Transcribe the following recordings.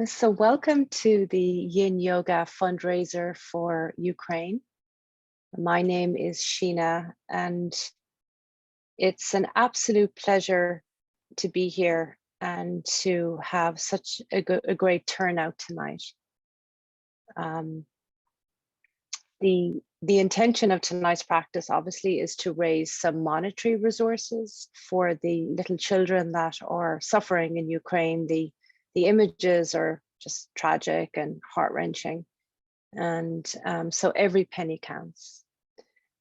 So welcome to the Yin Yoga fundraiser for Ukraine. My name is Sheana, and it's an absolute pleasure to be here and to have such a great turnout tonight. The intention of tonight's practice obviously is to raise some monetary resources for the little children that are suffering in Ukraine. The images are just tragic and heart-wrenching. And so every penny counts.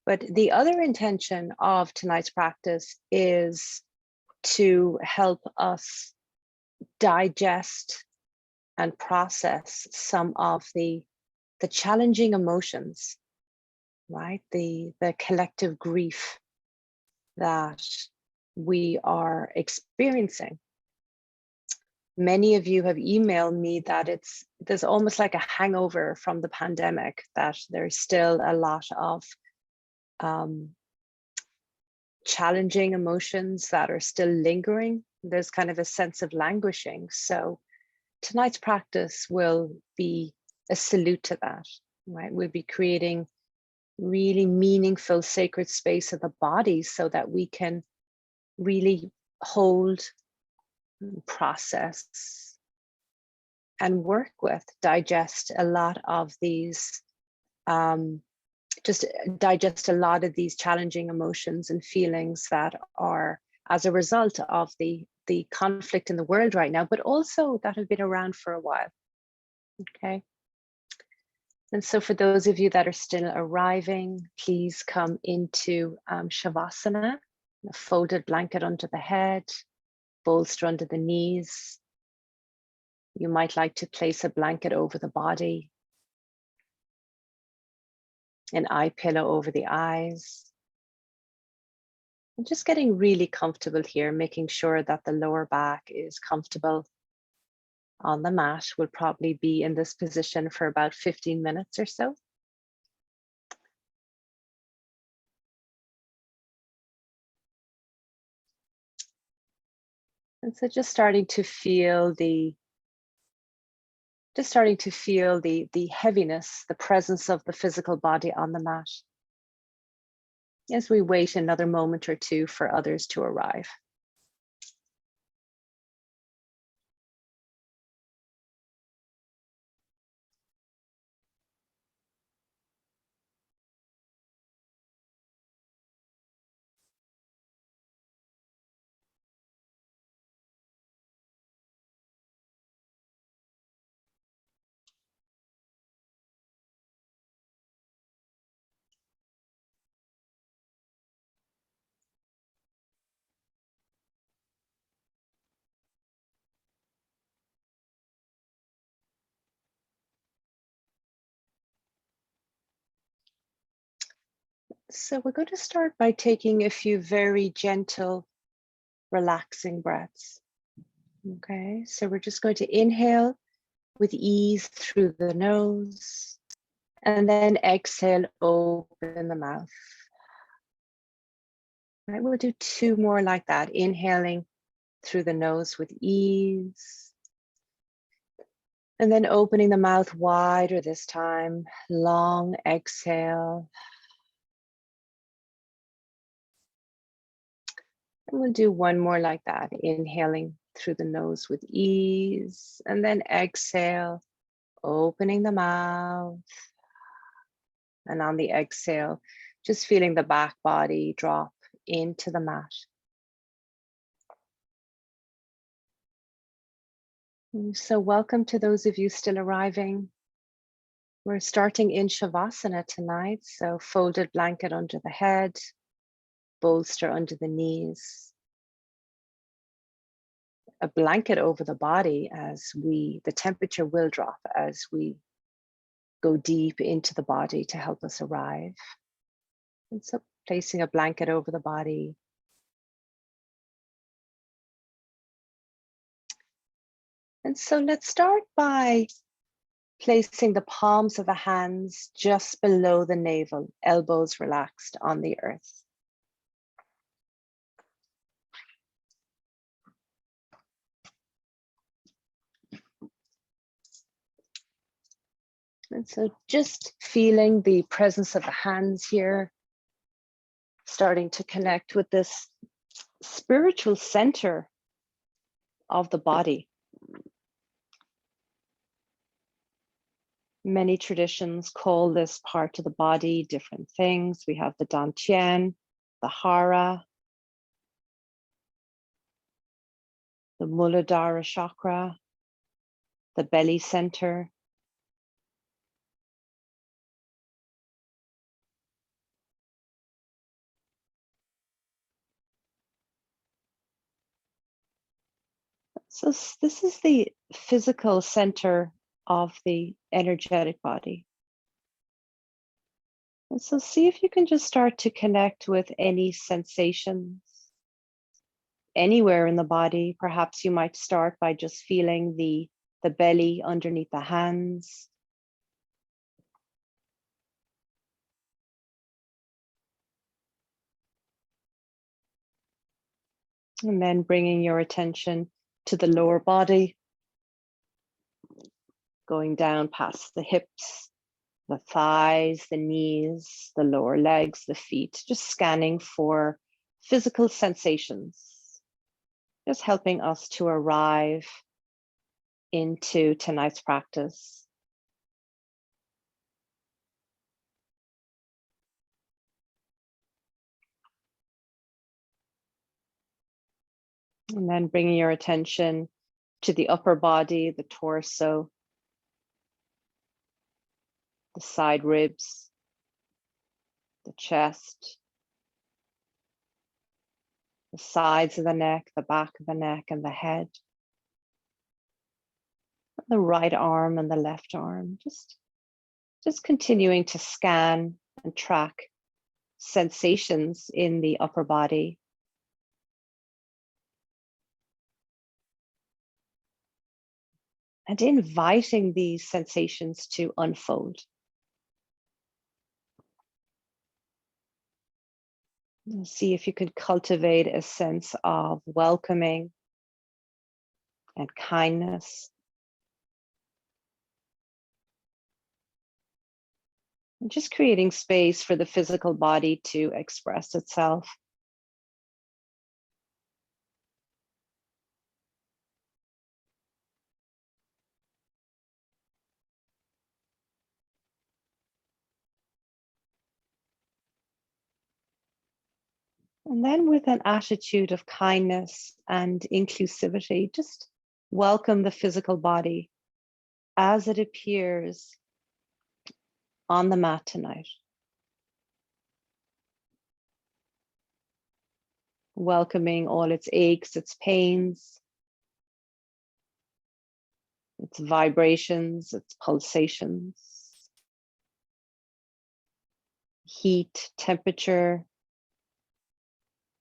But the other intention of tonight's practice is to help us digest and process some of the challenging emotions, right? The collective grief that we are experiencing. Many of you have emailed me that there's almost like a hangover from the pandemic, that there's still a lot of challenging emotions that are still lingering. There's kind of a sense of languishing. So tonight's practice will be a salute to that, right? We'll be creating really meaningful sacred space of the body so that we can really hold, process, and work with, digest a lot of these, just digest a lot of these challenging emotions and feelings that are as a result of the conflict in the world right now, but also that have been around for a while. Okay. And so for those of you that are still arriving, please come into Savasana, a folded blanket under the head, bolster under the knees. You might like to place a blanket over the body, an eye pillow over the eyes. And just getting really comfortable here, making sure that the lower back is comfortable on the mat. We'll probably be in this position for about 15 minutes or so. And so just starting to feel the heaviness, the presence of the physical body on the mat, as we wait another moment or two for others to arrive. So we're going to start by taking a few very gentle, relaxing breaths. Okay, so we're just going to inhale with ease through the nose, and then exhale, open the mouth. All right, we'll do two more like that, inhaling through the nose with ease, and then opening the mouth wider this time, long exhale. And we'll do one more like that, inhaling through the nose with ease, and then exhale, opening the mouth. And on the exhale, just feeling the back body drop into the mat. So welcome to those of you still arriving. We're starting in Shavasana tonight. So folded blanket under the head, bolster under the knees, a blanket over the body as the temperature will drop as we go deep into the body to help us arrive. And so placing a blanket over the body. And so let's start by placing the palms of the hands just below the navel, elbows relaxed on the earth. And so just feeling the presence of the hands here, starting to connect with this spiritual center of the body. Many traditions call this part of the body different things. We have the dantian, the hara, the muladhara chakra, the belly center. So this is the physical center of the energetic body. And so see if you can just start to connect with any sensations anywhere in the body. Perhaps you might start by just feeling the belly underneath the hands. And then bringing your attention to the lower body, going down past the hips, the thighs, the knees, the lower legs, the feet, just scanning for physical sensations, just helping us to arrive into tonight's practice. And then bringing your attention to the upper body, the torso, the side ribs, the chest, the sides of the neck, the back of the neck, and the head. The right arm and the left arm, just continuing to scan and track sensations in the upper body. And inviting these sensations to unfold. And see if you could cultivate a sense of welcoming and kindness. And just creating space for the physical body to express itself. And then with an attitude of kindness and inclusivity, just welcome the physical body as it appears on the mat tonight. Welcoming all its aches, its pains, its vibrations, its pulsations, heat, temperature,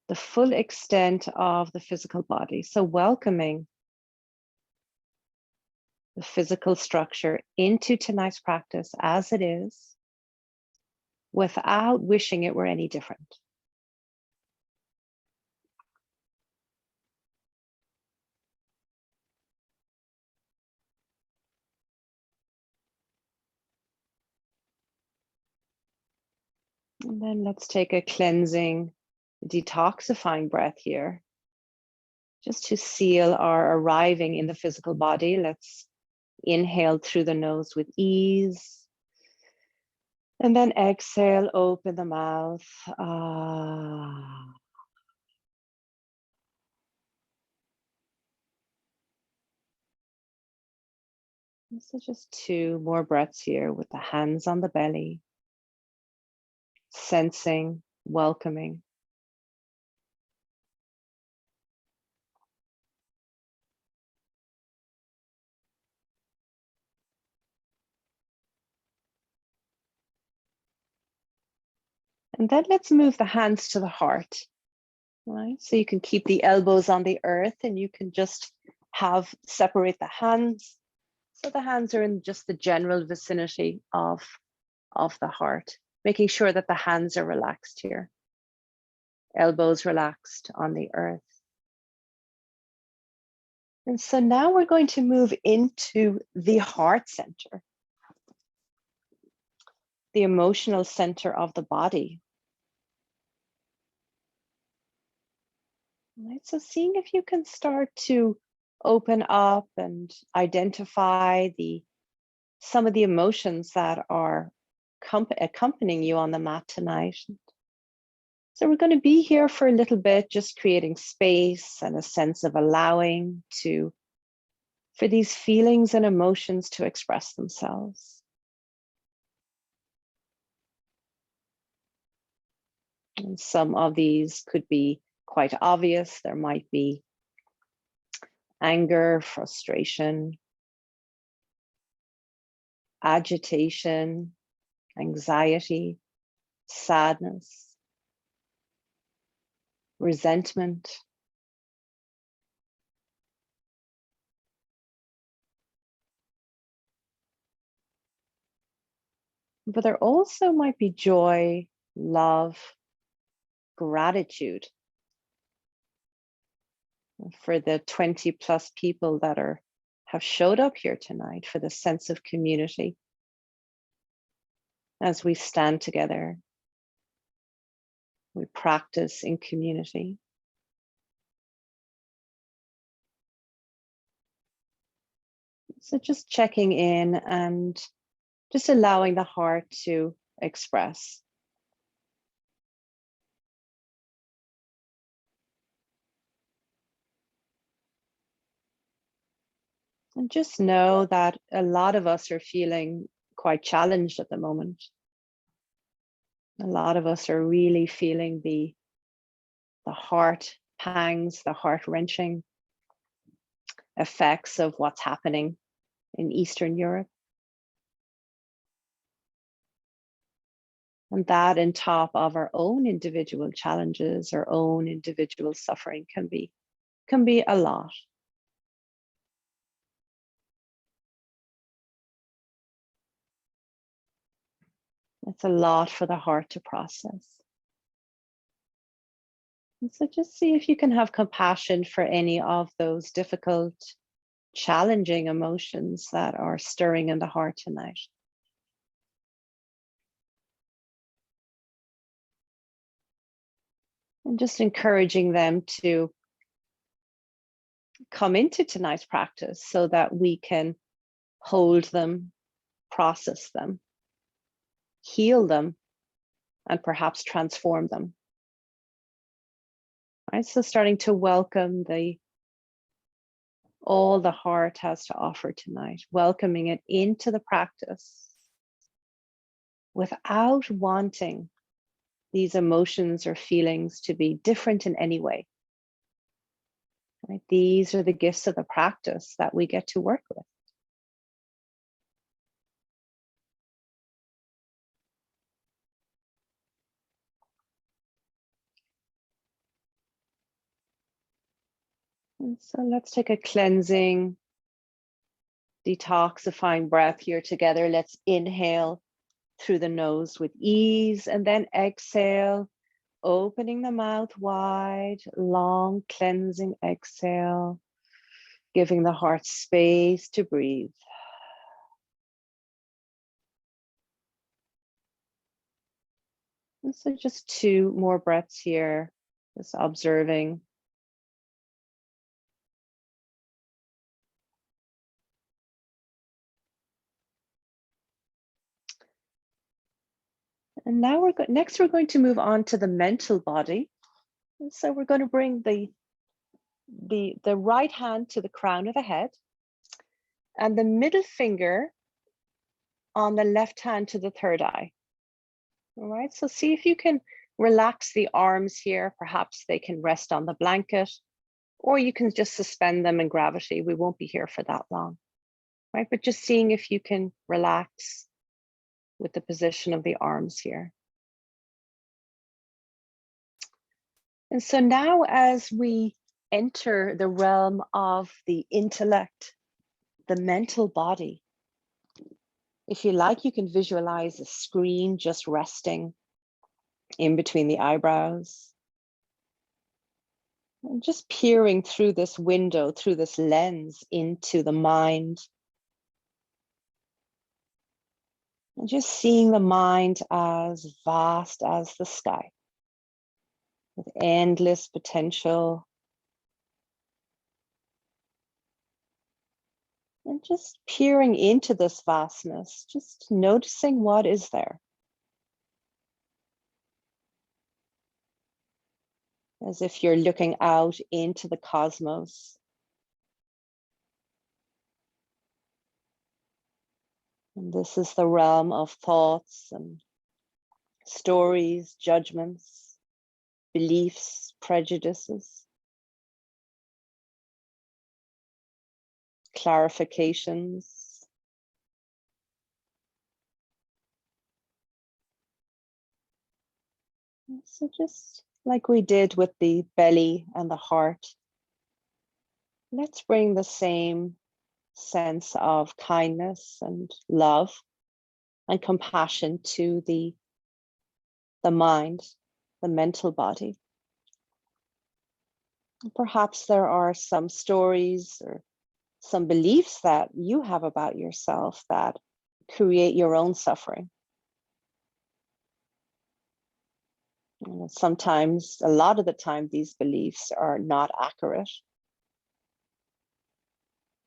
the full extent of the physical body. So welcoming the physical structure into tonight's practice as it is, without wishing it were any different. And then let's take a cleansing, detoxifying breath here. Just to seal our arriving in the physical body, let's inhale through the nose with ease. And then exhale, open the mouth. So just 2 more breaths here with the hands on the belly, sensing, welcoming. And then let's move the hands to the heart, right? So you can keep the elbows on the earth and you can just separate the hands. So the hands are in just the general vicinity of the heart, making sure that the hands are relaxed here. Elbows relaxed on the earth. And so now we're going to move into the heart center. the emotional center of the body. Right, so seeing if you can start to open up and identify some of the emotions that are accompanying you on the mat tonight. So we're going to be here for a little bit, just creating space and a sense of allowing for these feelings and emotions to express themselves. And some of these could be quite obvious. There might be anger, frustration, agitation, anxiety, sadness, resentment. But there also might be joy, love, gratitude for the 20 plus people that have showed up here tonight, for the sense of community as we stand together. We practice in community. So just checking in and just allowing the heart to express. And just know that a lot of us are feeling quite challenged at the moment. A lot of us are really feeling the heart pangs, the heart-wrenching effects of what's happening in Eastern Europe. And that on top of our own individual challenges, our own individual suffering can be a lot. It's a lot for the heart to process. And so just see if you can have compassion for any of those difficult, challenging emotions that are stirring in the heart tonight. And just encouraging them to come into tonight's practice so that we can hold them, process them, heal them, and perhaps transform them. Right, so starting to welcome all the heart has to offer tonight, welcoming it into the practice without wanting these emotions or feelings to be different in any way. Right? These are the gifts of the practice that we get to work with. And so let's take a cleansing, detoxifying breath here together. Let's inhale through the nose with ease and then exhale, opening the mouth wide, long cleansing exhale, giving the heart space to breathe. And so just 2 more breaths here, just observing. And now we're going to move on to the mental body. And so we're going to bring the right hand to the crown of the head and the middle finger on the left hand to the third eye. All right, so see if you can relax the arms here. Perhaps they can rest on the blanket, or you can just suspend them in gravity. We won't be here for that long, right? But just seeing if you can relax with the position of the arms here. And so now as we enter the realm of the intellect, the mental body, if you like, you can visualize a screen just resting in between the eyebrows. And just peering through this window, through this lens into the mind. And just seeing the mind as vast as the sky, with endless potential. And just peering into this vastness, just noticing what is there. As if you're looking out into the cosmos. And this is the realm of thoughts and stories, judgments, beliefs, prejudices, clarifications. So just like we did with the belly and the heart, let's bring the same sense of kindness and love and compassion to the mind, the mental body. Perhaps there are some stories or some beliefs that you have about yourself that create your own suffering. And sometimes, a lot of the time, these beliefs are not accurate,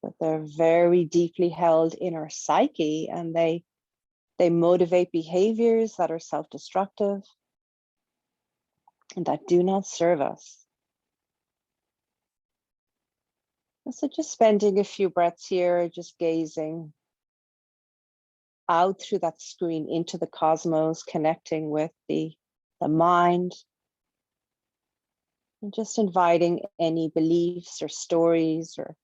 but they're very deeply held in our psyche, and they motivate behaviors that are self-destructive and that do not serve us. And so just spending a few breaths here, just gazing out through that screen into the cosmos, connecting with the mind, and just inviting any beliefs or stories or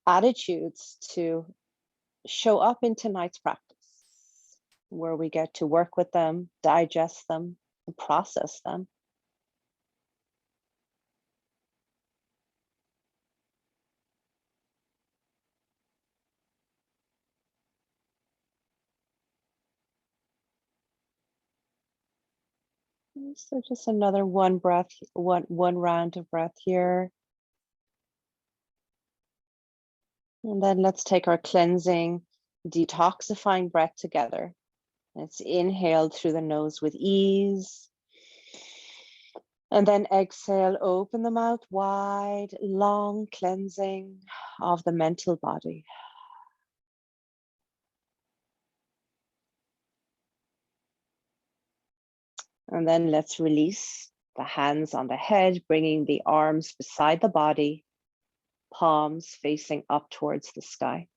attitudes to show up in tonight's practice, where we get to work with them, digest them, and process them. So just another one round of breath here. And then let's take our cleansing, detoxifying breath together. Let's inhale through the nose with ease. And then exhale, open the mouth wide, long cleansing of the mental body. And then let's release the hands on the head, bringing the arms beside the body, palms facing up towards the sky.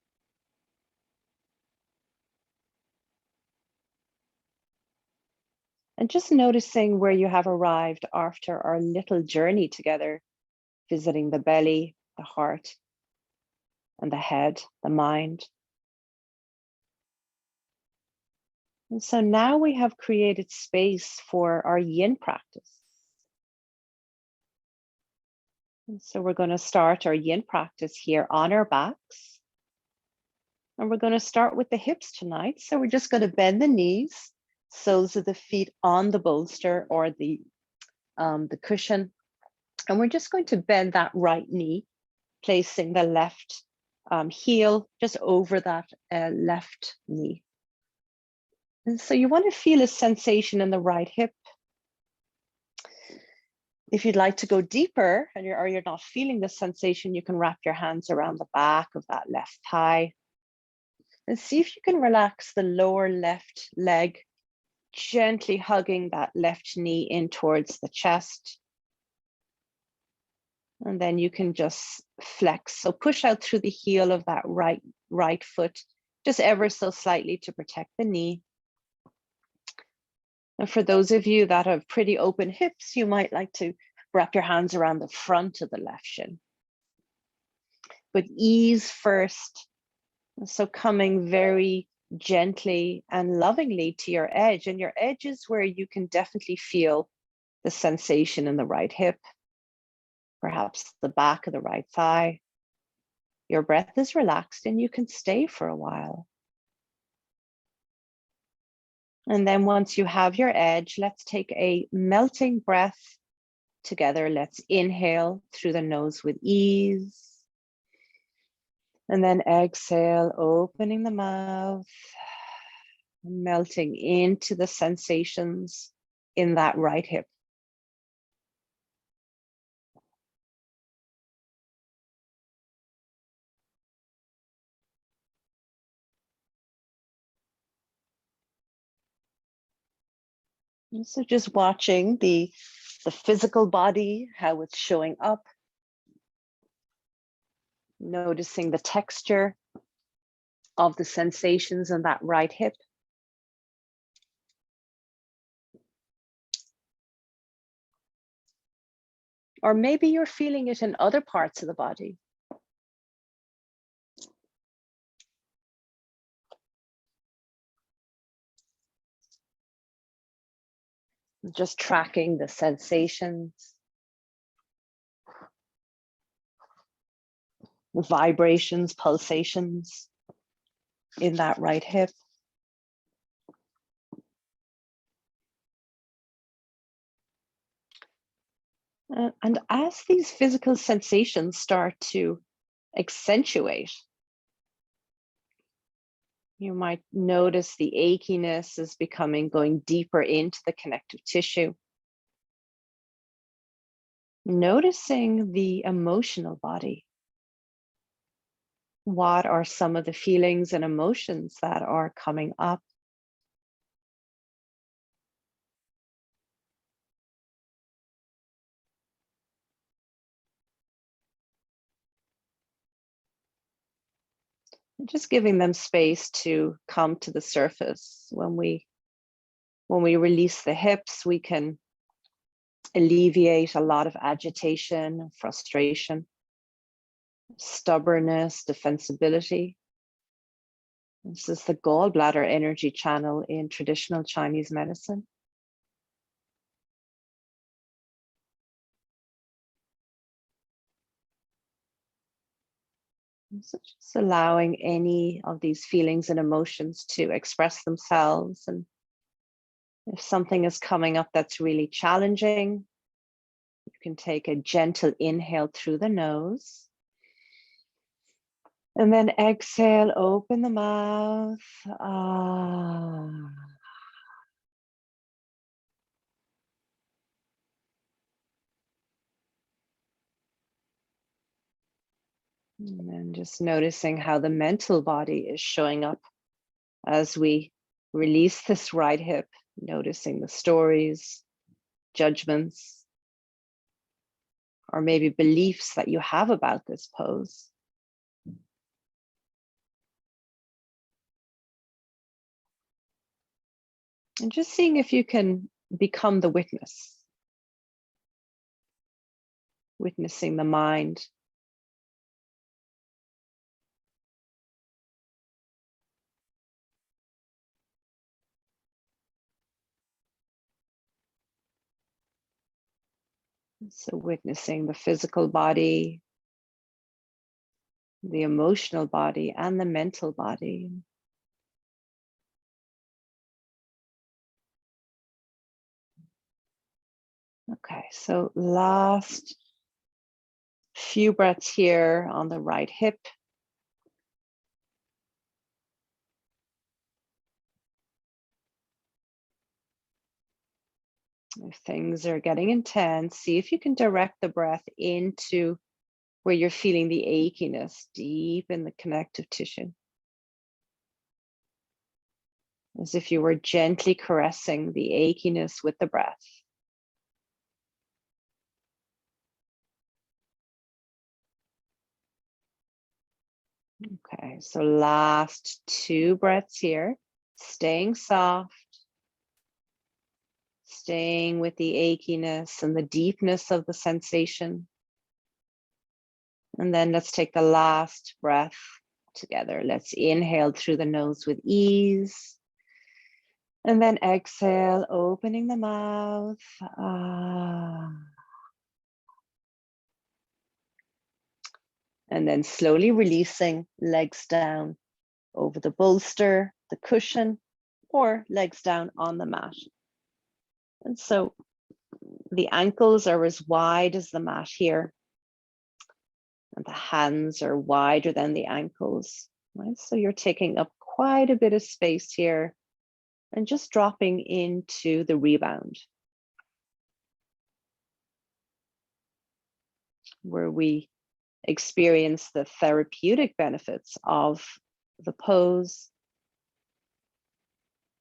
And just noticing where you have arrived after our little journey together, visiting the belly, the heart, and the head, the mind. And so now we have created space for our yin practice. And so we're going to start our yin practice here on our backs. And we're going to start with the hips tonight. So we're just going to bend the knees, soles of the feet on the bolster or the cushion. And we're just going to bend that right knee, placing the left heel just over that left knee. And so you want to feel a sensation in the right hip. If you'd like to go deeper and you're not feeling the sensation, you can wrap your hands around the back of that left thigh. And see if you can relax the lower left leg, gently hugging that left knee in towards the chest. And then you can just flex. So push out through the heel of that right foot, just ever so slightly to protect the knee. And for those of you that have pretty open hips, you might like to wrap your hands around the front of the left shin. But ease first. So coming very gently and lovingly to your edge. And your edge is where you can definitely feel the sensation in the right hip, perhaps the back of the right thigh. Your breath is relaxed and you can stay for a while. And then once you have your edge, let's take a melting breath together. Let's inhale through the nose with ease. And then exhale, opening the mouth. melting into the sensations in that right hip. And so just watching the physical body, how it's showing up, noticing the texture of the sensations in that right hip. Or maybe you're feeling it in other parts of the body. Just tracking the sensations, the vibrations, pulsations in that right hip. And as these physical sensations start to accentuate, you might notice the achiness is going deeper into the connective tissue. Noticing the emotional body. What are some of the feelings and emotions that are coming up? And just giving them space to come to the surface. When we release the hips, we can alleviate a lot of agitation, frustration, stubbornness, defensibility. This is the gallbladder energy channel in traditional Chinese medicine. So just allowing any of these feelings and emotions to express themselves. And if something is coming up that's really challenging, you can take a gentle inhale through the nose. And then exhale, open the mouth. And then just noticing how the mental body is showing up as we release this right hip, noticing the stories, judgments, or maybe beliefs that you have about this pose. And just seeing if you can become the witness, witnessing the mind. So witnessing the physical body, the emotional body, and the mental body. Okay, so last few breaths here on the right hip. If things are getting intense, see if you can direct the breath into where you're feeling the achiness deep in the connective tissue. As if you were gently caressing the achiness with the breath. Okay, so last 2 breaths here, staying soft, staying with the achiness and the deepness of the sensation. And then let's take the last breath together. Let's inhale through the nose with ease. And then exhale, opening the mouth. And then slowly releasing, legs down over the bolster, the cushion, or legs down on the mat. And so the ankles are as wide as the mat here. And the hands are wider than the ankles. Right? So you're taking up quite a bit of space here And just dropping into the rebound, where we experience the therapeutic benefits of the pose.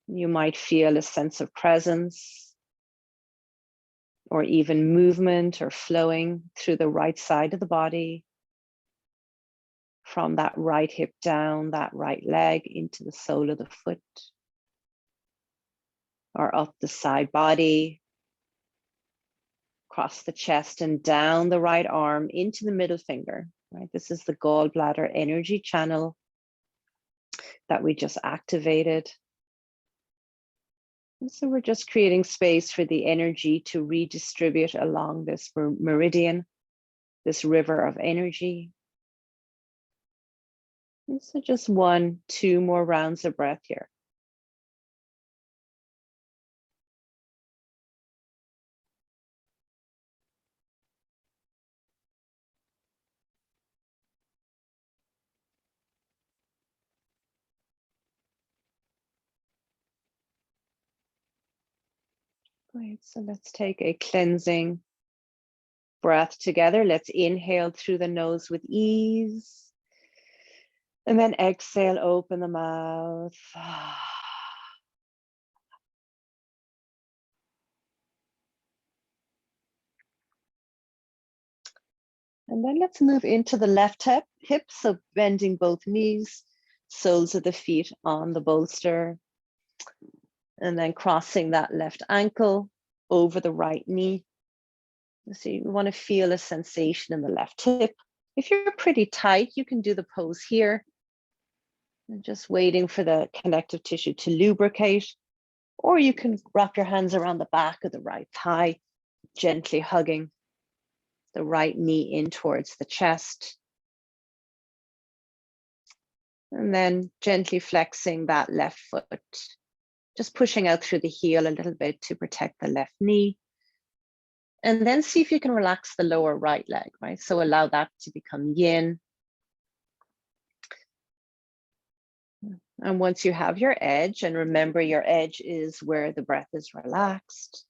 You might feel a sense of presence or even movement or flowing through the right side of the body, from that right hip down, that right leg into the sole of the foot, or up the side body, across the chest and down the right arm into the middle finger, right? This is the gallbladder energy channel that we just activated. And so we're just creating space for the energy to redistribute along this meridian, this river of energy. And so just 1-2 more rounds of breath here. Great, so let's take a cleansing breath together. Let's inhale through the nose with ease. And then exhale, open the mouth. And then let's move into the left hip. So bending both knees, soles of the feet on the bolster. And then crossing that left ankle over the right knee. So you want to feel a sensation in the left hip. If you're pretty tight, you can do the pose here. And just waiting for the connective tissue to lubricate. Or you can wrap your hands around the back of the right thigh, gently hugging the right knee in towards the chest. And then gently flexing that left foot, just pushing out through the heel a little bit to protect the left knee. And then see if you can relax the lower right leg, right? So allow that to become yin. And once you have your edge, and remember your edge is where the breath is relaxed,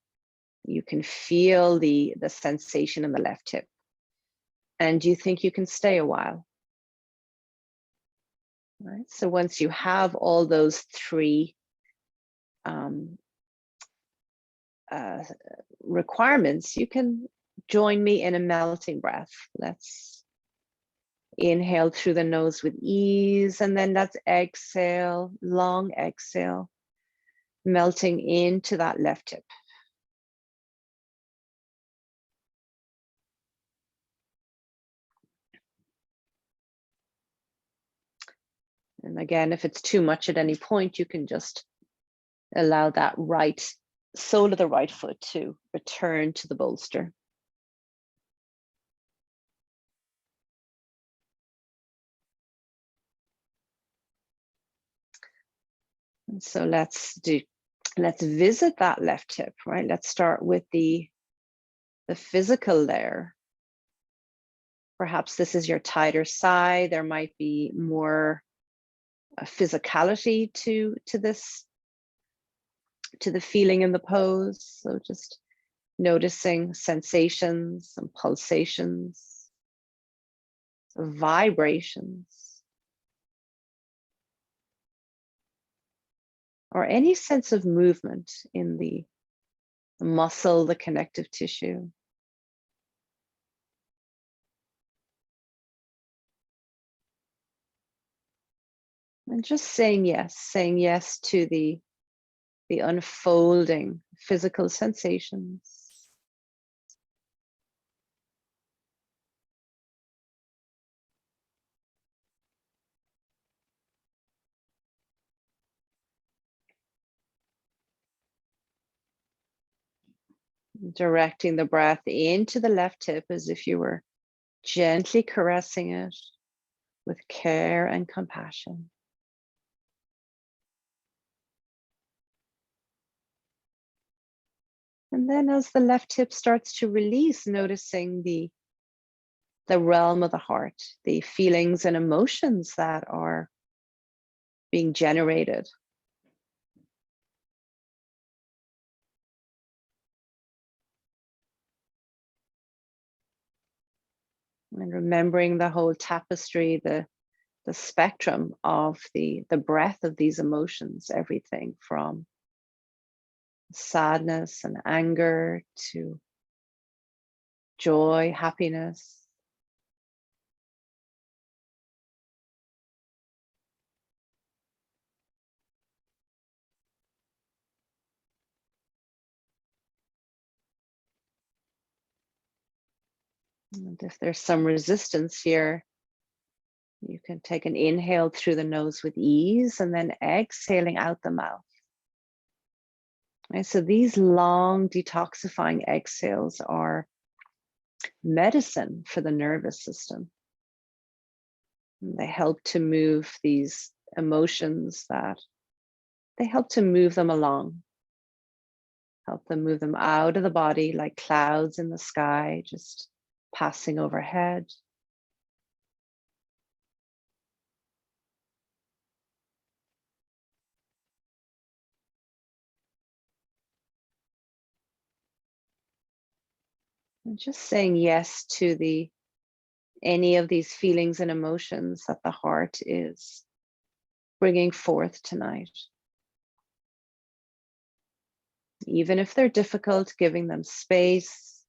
you can feel the sensation in the left hip. And you think you can stay a while? Right. So once you have all those three requirements, you can join me in a melting breath. Let's inhale through the nose with ease, and then let's exhale, long exhale, melting into that left hip. And again, if it's too much at any point, you can just allow that right sole of the right foot to return to the bolster. And so let's visit that left hip, right? Let's start with the physical there. Perhaps this is your tighter side. There might be more physicality to this, to the feeling in the pose. So just noticing sensations and pulsations, vibrations, or any sense of movement in the muscle, the connective tissue. And just saying yes to the unfolding physical sensations. Directing the breath into the left hip as if you were gently caressing it with care and compassion. And then as the left hip starts to release, noticing the realm of the heart, the feelings and emotions that are being generated. And remembering the whole tapestry, the spectrum of the breadth of these emotions, everything from sadness and anger to joy, happiness. And if there's some resistance here, you can take an inhale through the nose with ease and then exhaling out the mouth. Right, so these long detoxifying exhales are medicine for the nervous system. And they help to move these emotions they help to move them along, help them move them out of the body like clouds in the sky, just passing overhead. And just saying yes to any of these feelings and emotions that the heart is bringing forth tonight. Even if they're difficult, giving them space,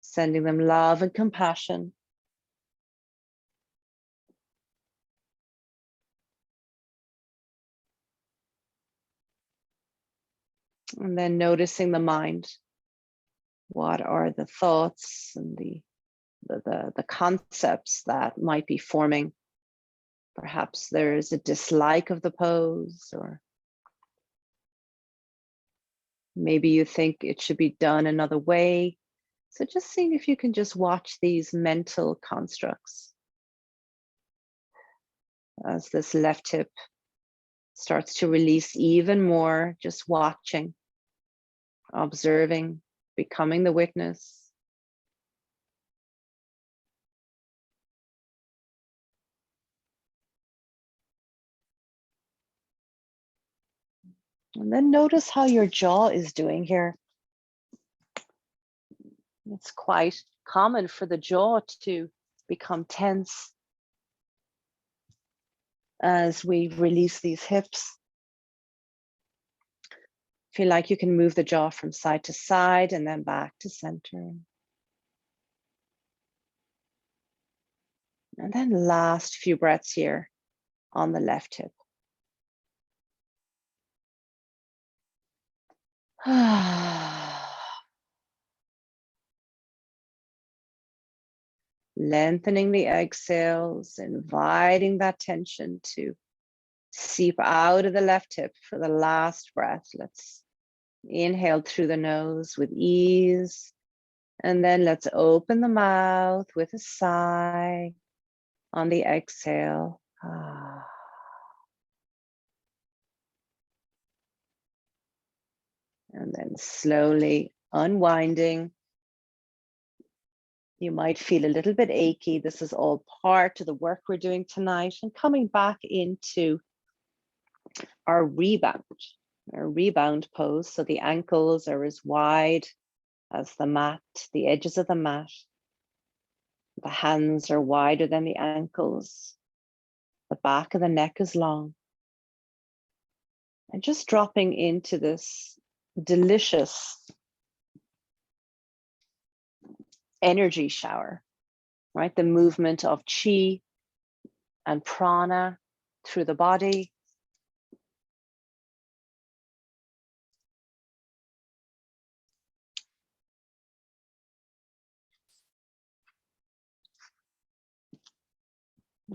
sending them love and compassion. And then noticing the mind. What are the thoughts and the concepts that might be forming? Perhaps there's a dislike of the pose, or maybe you think it should be done another way. So just seeing if you can just watch these mental constructs as this left hip starts to release even more, just watching, observing, becoming the witness. And then notice how your jaw is doing here. It's quite common for the jaw to become tense as we release these hips. Feel like you can move the jaw from side to side and then back to center. And then last few breaths here on the left hip. Lengthening the exhales, inviting that tension to seep out of the left hip for the last breath. Let's inhale through the nose with ease. And then let's open the mouth with a sigh on the exhale. And then slowly unwinding. You might feel a little bit achy. This is all part of the work we're doing tonight. And coming back into our rebound pose. So the ankles are as wide as the mat, the edges of the mat. The hands are wider than the ankles. The back of the neck is long. And just dropping into this delicious energy shower, right? The movement of chi and prana through the body.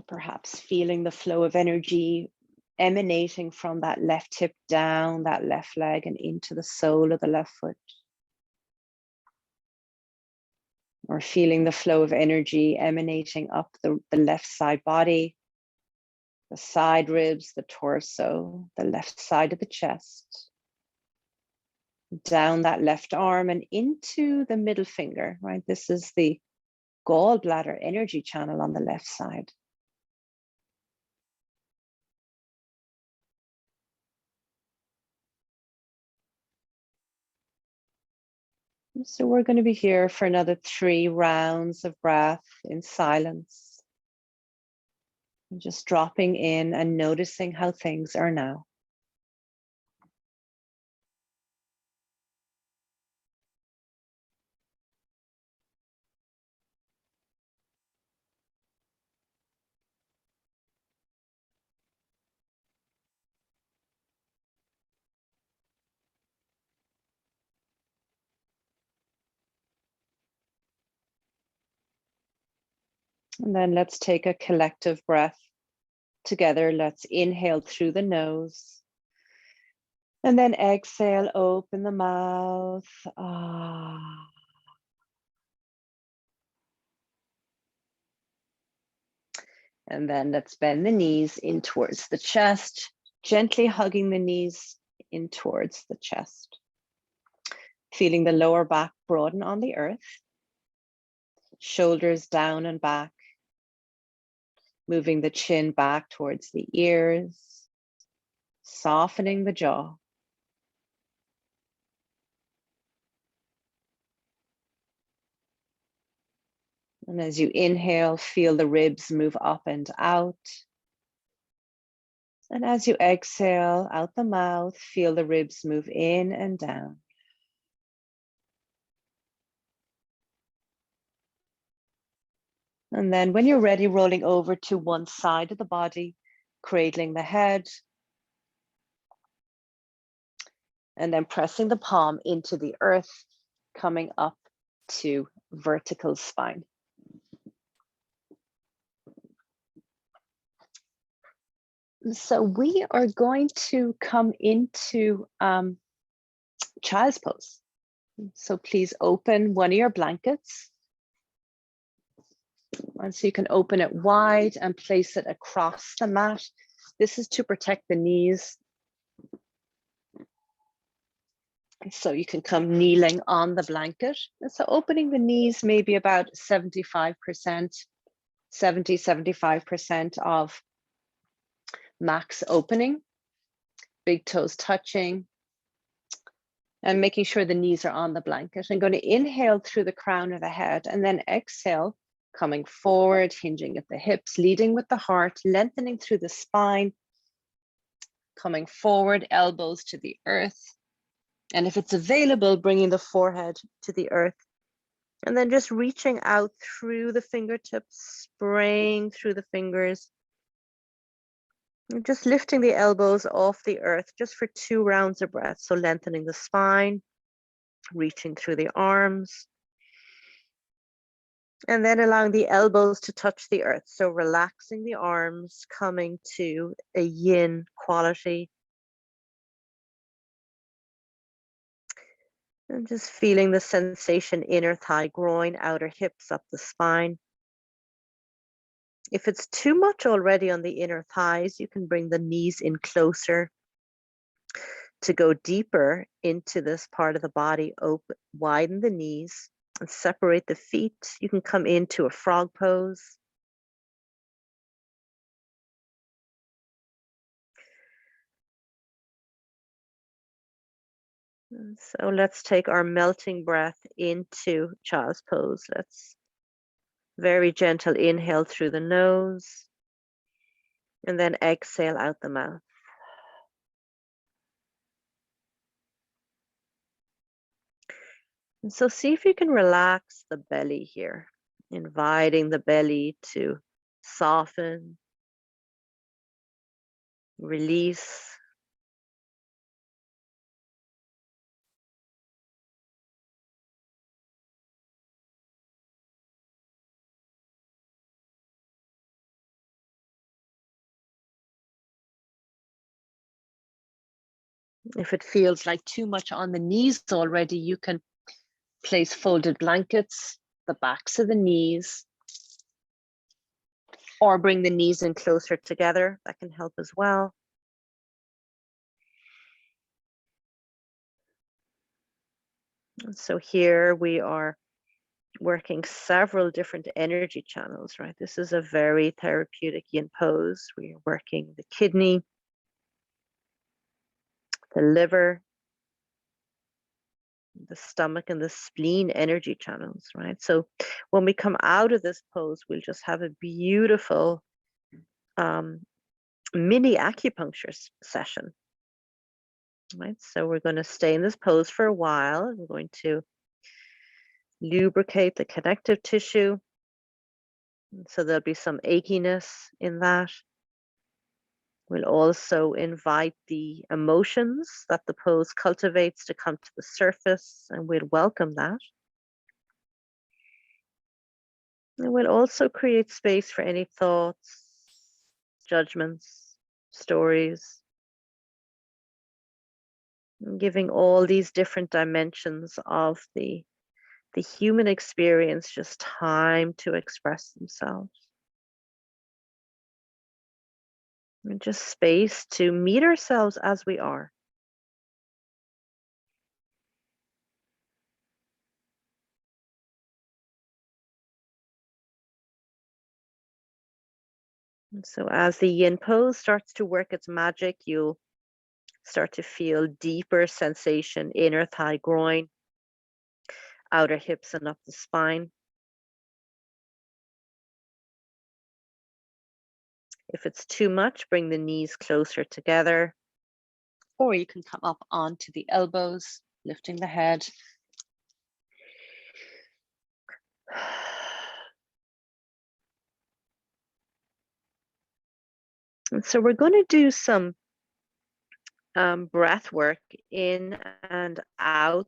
Perhaps feeling the flow of energy emanating from that left hip down that left leg and into the sole of the left foot. Or feeling the flow of energy emanating up the left side body, the side ribs, the torso, the left side of the chest, down that left arm and into the middle finger, right? This is the gallbladder energy channel on the left side. So we're going to be here for another 3 rounds of breath in silence. And just dropping in and noticing how things are now. And then let's take a collective breath together. Let's inhale through the nose. And then exhale, open the mouth. And then let's bend the knees in towards the chest, gently hugging the knees in towards the chest. Feeling the lower back broaden on the earth. Shoulders down and back. Moving the chin back towards the ears. Softening the jaw. And as you inhale, feel the ribs move up and out. And as you exhale out the mouth, feel the ribs move in and down. And then when you're ready, rolling over to one side of the body, cradling the head. And then pressing the palm into the earth, coming up to vertical spine. So we are going to come into child's pose. So please open one of your blankets. And so you can open it wide and place it across the mat. This is to protect the knees. So you can come kneeling on the blanket. And so opening the knees maybe about 75%, 70-75% of max opening, big toes touching, and making sure the knees are on the blanket. I'm going to inhale through the crown of the head and then exhale, coming forward, hinging at the hips, leading with the heart, lengthening through the spine, coming forward, elbows to the earth. And if it's available, bringing the forehead to the earth. And then just reaching out through the fingertips, spraying through the fingers. Just lifting the elbows off the earth just for 2 rounds of breath. So lengthening the spine, reaching through the arms. And then allowing the elbows to touch the earth. So relaxing the arms, coming to a yin quality. And just feeling the sensation, inner thigh, groin, outer hips, up the spine. If it's too much already on the inner thighs, you can bring the knees in closer to go deeper into this part of the body. Open, widen the knees and separate the feet. You can come into a frog pose. And so let's take our melting breath into child's pose. Let's very gentle inhale through the nose and then exhale out the mouth. And so see if you can relax the belly here, inviting the belly to soften, release. If it feels like too much on the knees already, you can place folded blankets, the backs of the knees, or bring the knees in closer together. That can help as well. And so here we are working several different energy channels, right? This is a very therapeutic yin pose. We are working the kidney, the liver, the stomach and the spleen energy channels, right? So when we come out of this pose, we'll just have a beautiful mini acupuncture session, right? So we're going to stay in this pose for a while. We're going to lubricate the connective tissue. So there'll be some achiness in that. We'll also invite the emotions that the pose cultivates to come to the surface, and we'll welcome that. And we'll also create space for any thoughts, judgments, stories, and giving all these different dimensions of the human experience just time to express themselves. And just space to meet ourselves as we are. And so as the yin pose starts to work its magic, you'll start to feel deeper sensation, inner thigh, groin, outer hips and up the spine. If it's too much, bring the knees closer together. Or you can come up onto the elbows, lifting the head. And so we're going to do some breath work in and out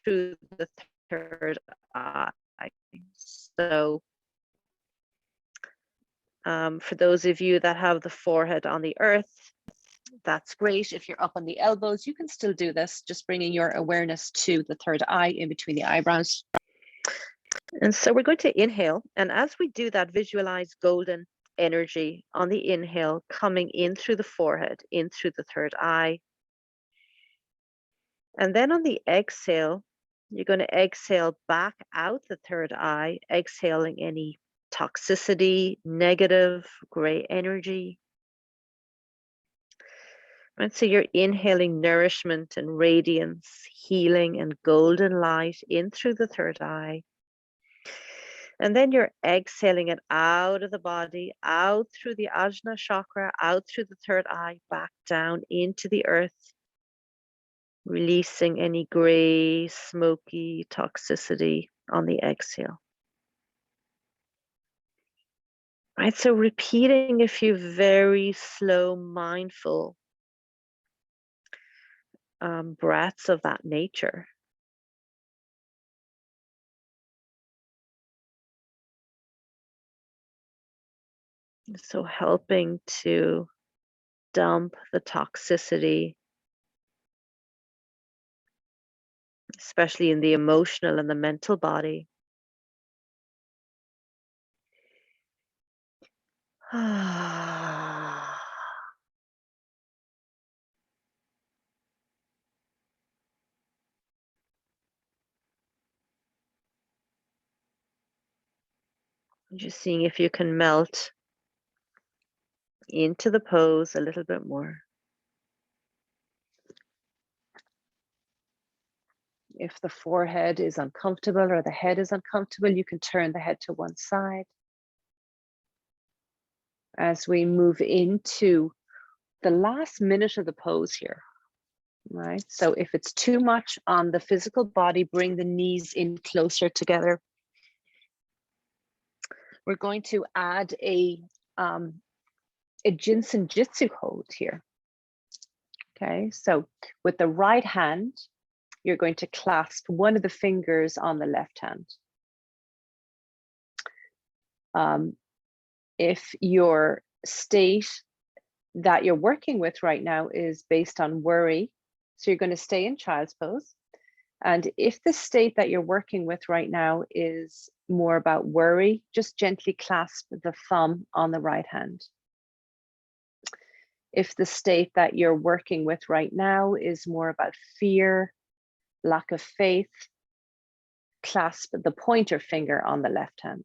through the third eye. So for those of you that have the forehead on the earth, that's great. If you're up on the elbows, you can still do this, just bringing your awareness to the third eye in between the eyebrows. And so we're going to inhale. And as we do that, visualize golden energy on the inhale coming in through the forehead, in through the third eye. And then on the exhale, you're going to exhale back out the third eye, exhaling any toxicity, negative, gray energy. Right, so you're inhaling nourishment and radiance, healing and golden light in through the third eye. And then you're exhaling it out of the body, out through the Ajna chakra, out through the third eye, back down into the earth, releasing any gray, smoky toxicity on the exhale. Right, so repeating a few very slow, mindful breaths of that nature. So helping to dump the toxicity, especially in the emotional and the mental body. Just seeing if you can melt into the pose a little bit more. If the forehead is uncomfortable or the head is uncomfortable, you can turn the head to one side. As we move into the last minute of the pose here, right? So if it's too much on the physical body, bring the knees in closer together. We're going to add a Jinsen Jitsu hold here. Okay, so with the right hand, you're going to clasp one of the fingers on the left hand. If your state that you're working with right now is based on worry, so you're going to stay in child's pose. And if the state that you're working with right now is more about worry, just gently clasp the thumb on the right hand. If the state that you're working with right now is more about fear, lack of faith, clasp the pointer finger on the left hand.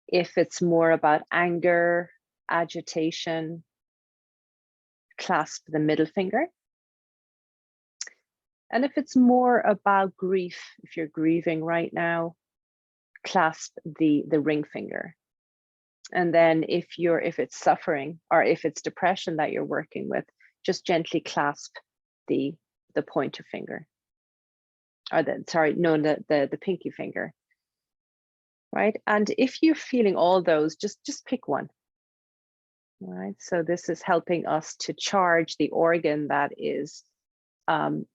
If it's more about anger, agitation, clasp the middle finger. And if it's more about grief, if you're grieving right now, clasp the ring finger. And then if it's suffering or if it's depression that you're working with, just gently clasp the pointer finger, or the pinky finger, right? And if you're feeling all those, just pick one. All right, so this is helping us to charge the organ that is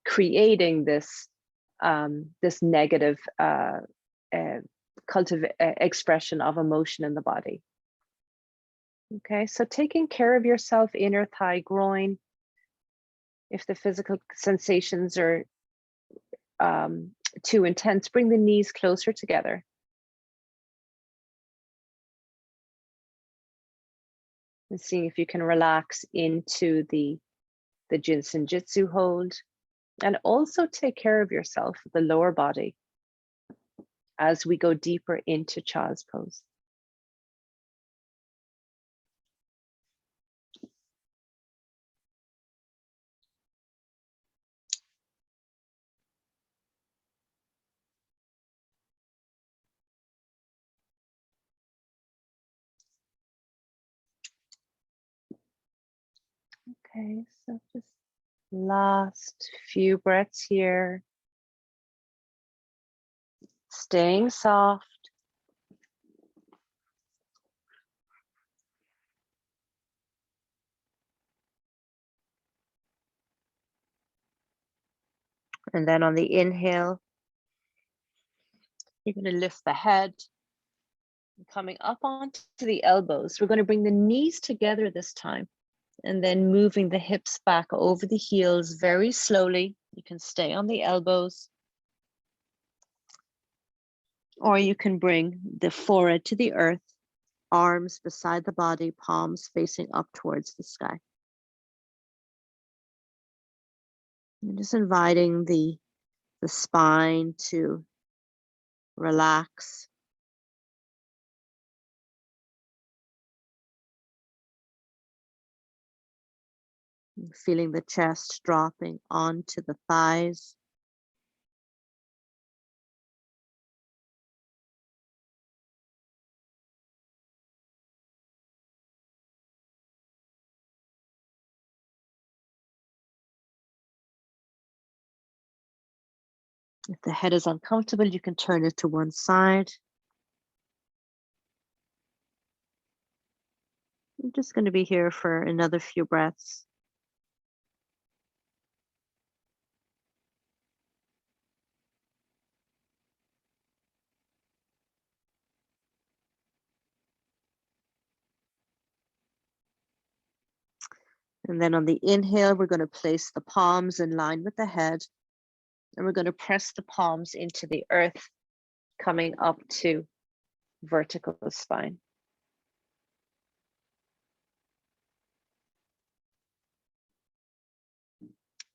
creating this this negative expression of emotion in the body. Okay, so taking care of yourself, inner thigh, groin. If the physical sensations are too intense, bring the knees closer together. And seeing if you can relax into the Jinsen Jitsu hold. And also take care of yourself, the lower body, as we go deeper into Child's Pose. Okay, so just last few breaths here. Staying soft. And then on the inhale, you're going to lift the head. Coming up onto the elbows, we're going to bring the knees together this time. And then moving the hips back over the heels very slowly. You can stay on the elbows. Or you can bring the forehead to the earth, arms beside the body, palms facing up towards the sky. And just inviting the spine to relax. Feeling the chest dropping onto the thighs. If the head is uncomfortable, you can turn it to one side. I'm just going to be here for another few breaths. And then on the inhale, we're going to place the palms in line with the head. And we're going to press the palms into the earth, coming up to vertical spine.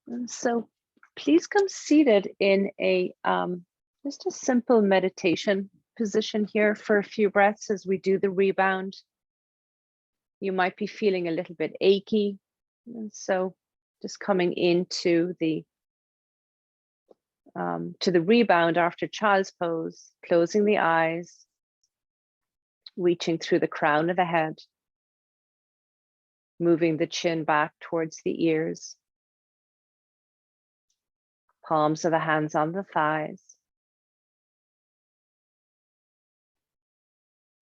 And so please come seated in a just a simple meditation position here for a few breaths as we do the rebound. You might be feeling a little bit achy. And so just coming into the rebound after Child's Pose, closing the eyes, reaching through the crown of the head, moving the chin back towards the ears, palms of the hands on the thighs.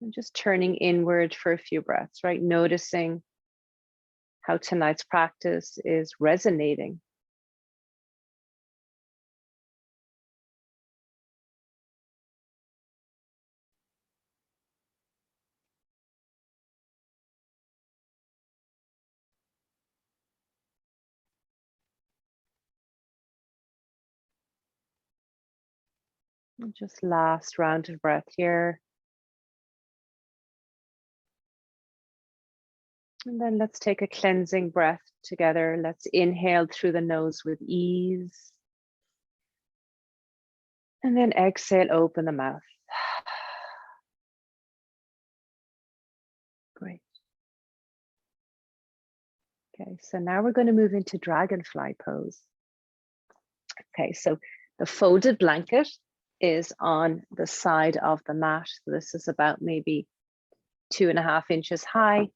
And just turning inward for a few breaths, right? Noticing how tonight's practice is resonating. And just last round of breath here. And then let's take a cleansing breath together. Let's inhale through the nose with ease. And then exhale, open the mouth. Great. Okay, so now we're going to move into Dragonfly Pose. Okay, so the folded blanket is on the side of the mat. So this is about maybe 2.5 inches high.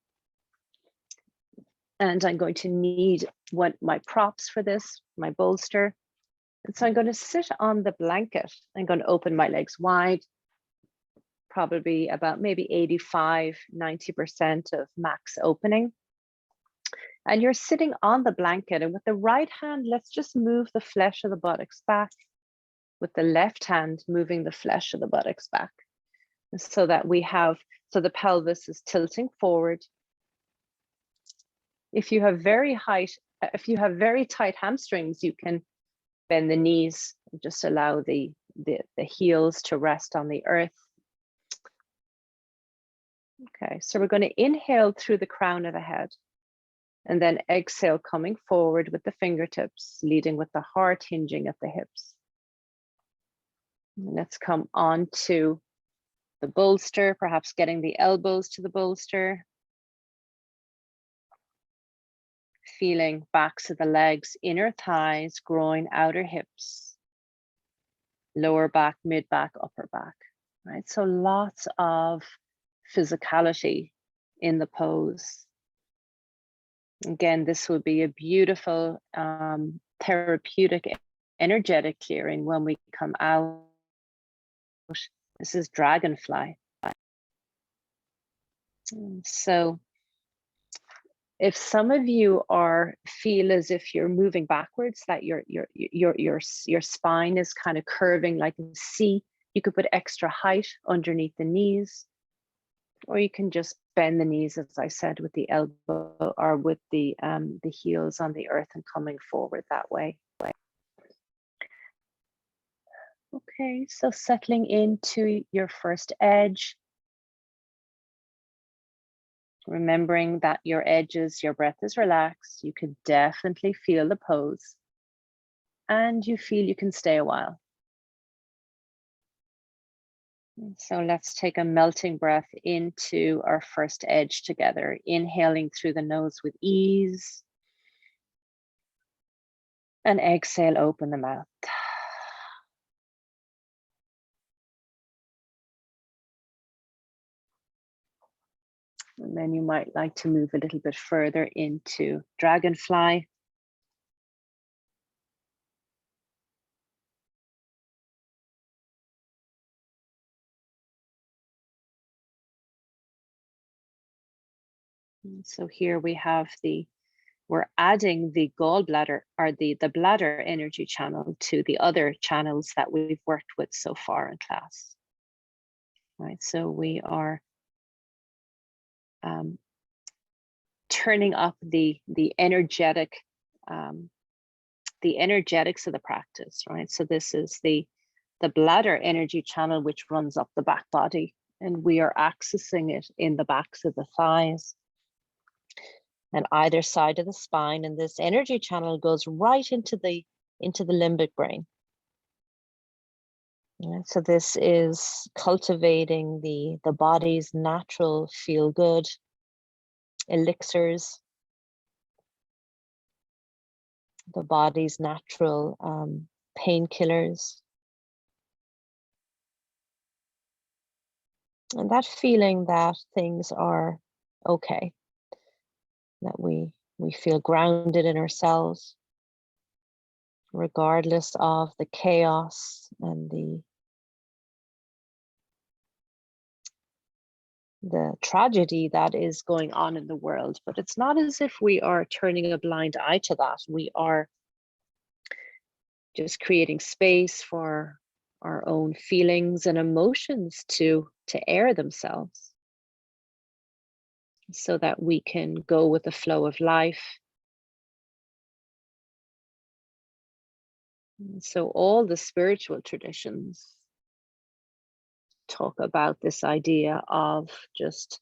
And I'm going to need my props for this, my bolster. And so I'm going to sit on the blanket. I'm going to open my legs wide, probably about maybe 85, 90% of max opening. And you're sitting on the blanket, and with the right hand, let's just move the flesh of the buttocks back. With the left hand, moving the flesh of the buttocks back. So that so the pelvis is tilting forward. If you have very tight hamstrings, you can bend the knees, just allow the heels to rest on the earth. Okay, so we're going to inhale through the crown of the head and then exhale, coming forward with the fingertips, leading with the heart hinging at the hips. And let's come on to the bolster, perhaps getting the elbows to the bolster. Feeling backs of the legs, inner thighs, groin, outer hips, lower back, mid back, upper back, right? So lots of physicality in the pose. Again, this will be a beautiful therapeutic, energetic clearing when we come out. This is Dragonfly. So if some of you feel as if you're moving backwards, that your spine is kind of curving like a C, you could put extra height underneath the knees, or you can just bend the knees, as I said, with the elbow or with the heels on the earth and coming forward that way. Okay, so settling into your first edge. Remembering that your edges, your breath is relaxed, you can definitely feel the pose, and you feel you can stay a while. So let's take a melting breath into our first edge together, inhaling through the nose with ease, and exhale, open the mouth. And then you might like to move a little bit further into Dragonfly. And so here we have we're adding the gallbladder or the bladder energy channel to the other channels that we've worked with so far in class. Right, so we are turning up the energetics of the practice, right? So this is the bladder energy channel, which runs up the back body, and we are accessing it in the backs of the thighs and either side of the spine, and this energy channel goes right into the limbic brain. Right, so this is cultivating the body's natural feel-good elixirs, the body's natural painkillers. And that feeling that things are okay, that we feel grounded in ourselves, regardless of the chaos and the tragedy that is going on in the world. But it's not as if we are turning a blind eye to that. We are just creating space for our own feelings and emotions to air themselves, so that we can go with the flow of life. So all the spiritual traditions talk about this idea of just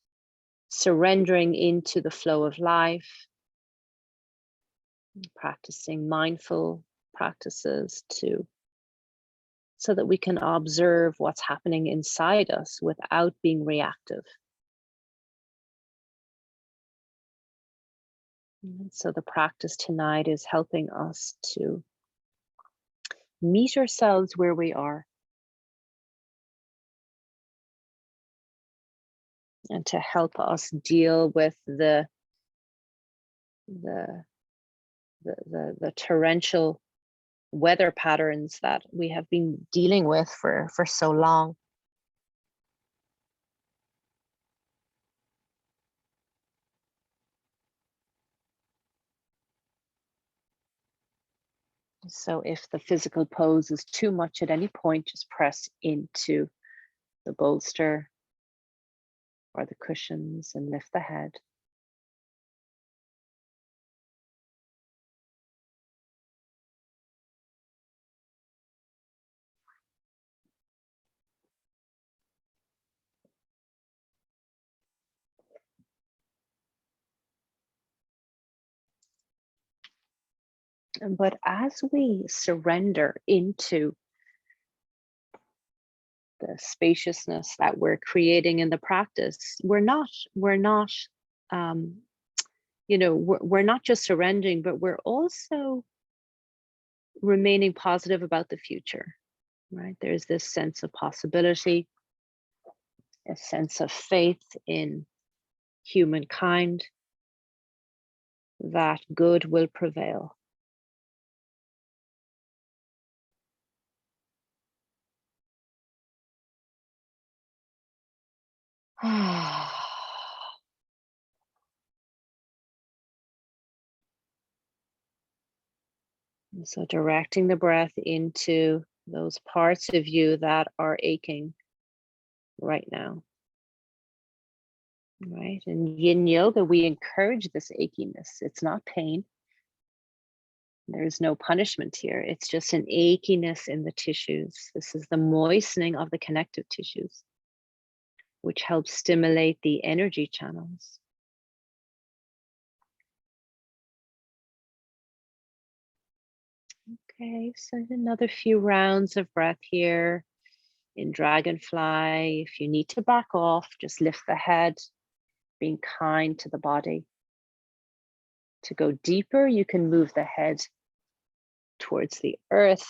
surrendering into the flow of life, practicing mindful practices so that we can observe what's happening inside us without being reactive. So the practice tonight is helping us to meet ourselves where we are, and to help us deal with the torrential weather patterns that we have been dealing with for so long. So if the physical pose is too much at any point, just press into the bolster or the cushions and lift the head. But as we surrender into the spaciousness that we're creating in the practice, we're not we're not just surrendering, but we're also remaining positive about the future, right? There's this sense of possibility, a sense of faith in humankind, that good will prevail. And so directing the breath into those parts of you that are aching right now. Right? In Yin Yoga, we encourage this achiness. It's not pain. There's no punishment here. It's just an achiness in the tissues. This is the moistening of the connective tissues, which helps stimulate the energy channels. Okay, so another few rounds of breath here in Dragonfly. If you need to back off, just lift the head, being kind to the body. To go deeper, you can move the head towards the earth.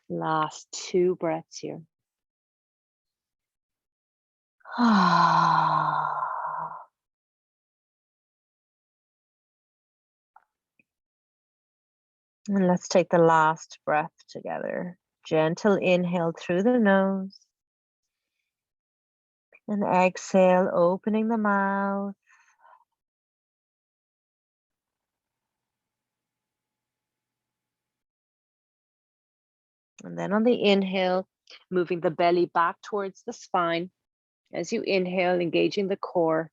Last 2 breaths here. And let's take the last breath together. Gentle inhale through the nose. And exhale, opening the mouth. And then on the inhale, moving the belly back towards the spine. As you inhale, engaging the core,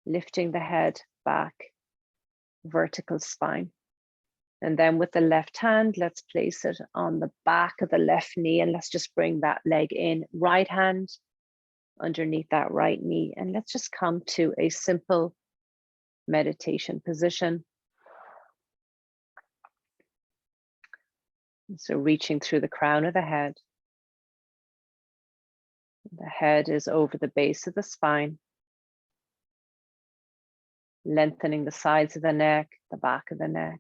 lifting the head back, vertical spine. And then with the left hand, let's place it on the back of the left knee, and let's just bring that leg in. Right hand underneath that right knee. And let's just come to a simple meditation position. So reaching through the crown of the head. The head is over the base of the spine. Lengthening the sides of the neck, the back of the neck.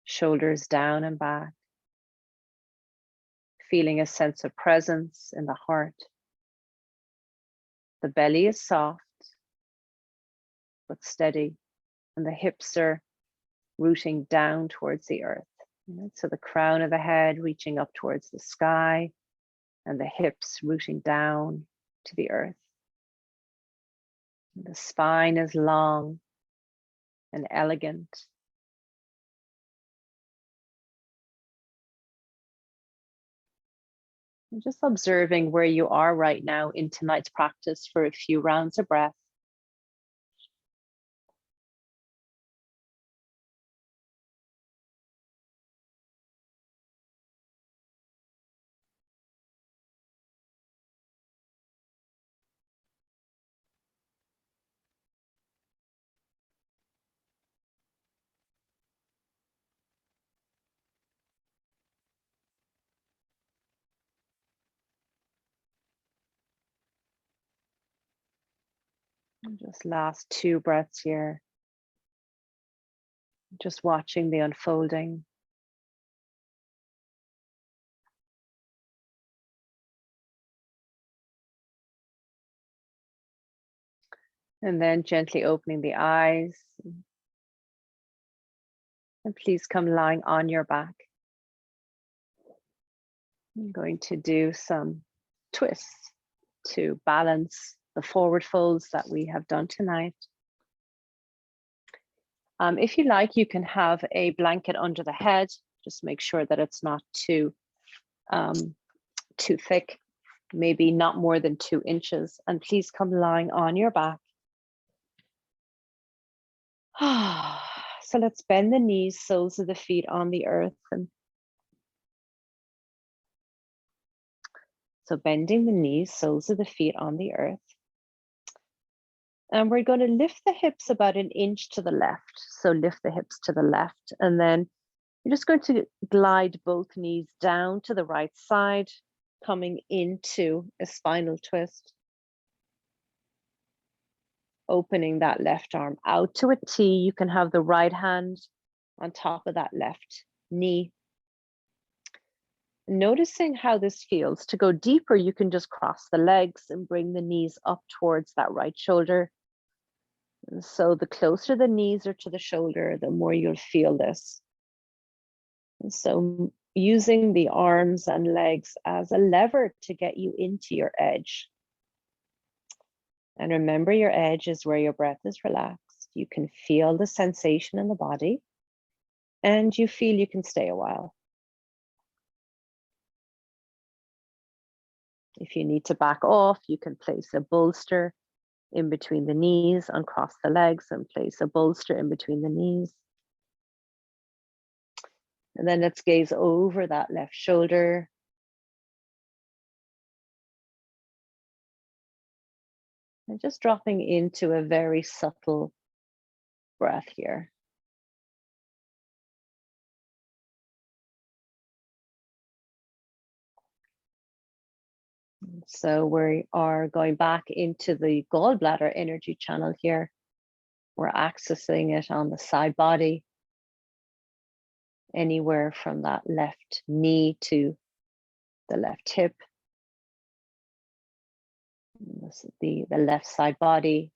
Shoulders down and back. Feeling a sense of presence in the heart. The belly is soft but steady, and the hips are rooting down towards the earth. So the crown of the head reaching up towards the sky, and the hips rooting down to the earth. The spine is long and elegant. And just observing where you are right now in tonight's practice for a few rounds of breath. Just last 2 breaths here. Just watching the unfolding. And then gently opening the eyes. And please come lying on your back. I'm going to do some twists to balance the forward folds that we have done tonight. If you like, you can have a blanket under the head. Just make sure that it's not too thick, maybe not more than 2 inches. And please come lying on your back. So let's bend the knees, soles of the feet on the earth. And so bending the knees, soles of the feet on the earth. And we're going to lift the hips about 1 inch to the left. So lift the hips to the left. And then you're just going to glide both knees down to the right side, coming into a spinal twist. Opening that left arm out to a T. You can have the right hand on top of that left knee. Noticing how this feels. To go deeper, you can just cross the legs and bring the knees up towards that right shoulder. And so the closer the knees are to the shoulder, the more you'll feel this. And so using the arms and legs as a lever to get you into your edge. And remember, your edge is where your breath is relaxed. You can feel the sensation in the body, and you feel you can stay a while. If you need to back off, you can place a bolster in between the knees, uncross the legs, and place a bolster in between the knees. And then let's gaze over that left shoulder. And just dropping into a very subtle breath here. So we are going back into the gallbladder energy channel here. We're accessing it on the side body, anywhere from that left knee to the left hip. This is the left side body,